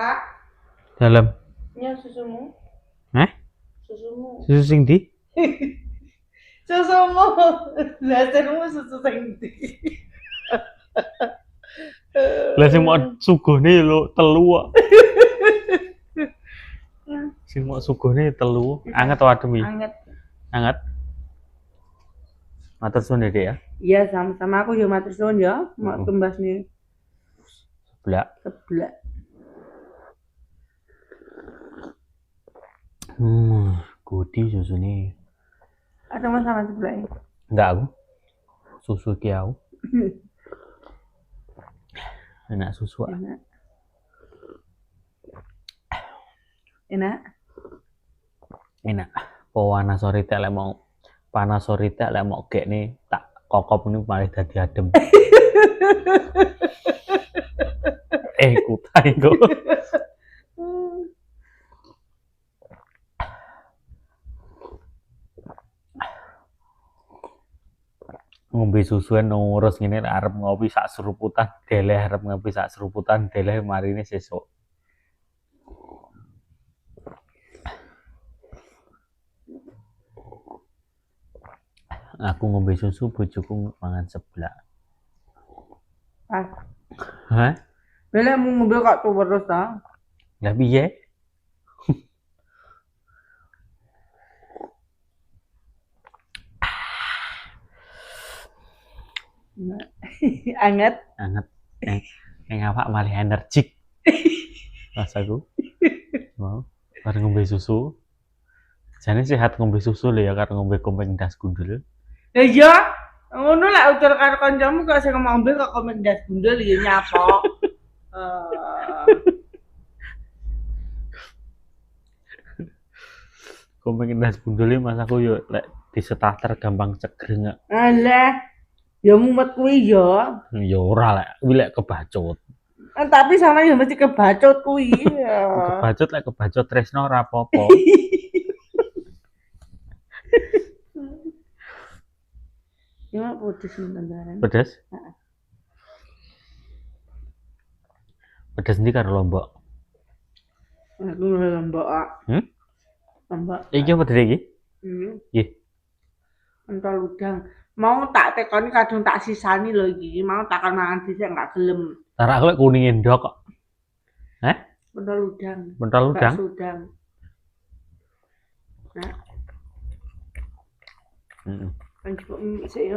Pak, Dalam. nyal susumu. Susumu. Susu sing di? Susumu. Lasermu susu sing ndi? Lah sing mau suguhne lho telu kok. Sing mau suguhne telu. Anget atau adem iki? Anget. Anget. Matur suwun Dek ya. Iya, sama-sama aku ya matur suwun ya, mau tumbas nih. Seblak. Gudi susu nih. Ada masalah seblaknya? Enggak aku. Susu ki aku. Enak susu. Enak. Panas sore tak lek mau panas sore tak lek mau gek nih tak kokop ini malah dadi adem. Kutai kok. Ngombe susuan ngurus ngene arep ngopi sak seruputan, deleh arep ngopi sak seruputan, deleh marine sesuk. Aku ngombe susu, bojoku mangan seblak. Hah? Lha mau ngombe kok terus ta? Lah piye? Anget. Awak malah energik. Rasaku. Mau bareng ngombe susu. Jane sehat ngombe susu lho ya karo ngombe komeng das gundul. Lah iya, ngono lek utur karo kancamu kok sing ngombe kok komeng das gundul ya nyapa. Komeng das gundul mas aku yo lek disetater gampang cegreng. Alah, ya mumet kuwi ya. Ya ora lek kuwi lek kebacut. Tapi sama ya mesti kebacut kuwi. Kebacut tresno ora apa-apa. Ya pedes nonton. Pedes? Heeh. Pedes ndi karo lombok? Aku lombok. Lombok. Iki apa iki? Nggih. Entol udang. Mau tak tekoni kadung tak sisani lho iki. Mau tak mangan dhisik enggak gelem. Tarak aku lek kuning endok kok. Pentol udang. Pentol udang? Bakso udang. Nah. Kan sik ya.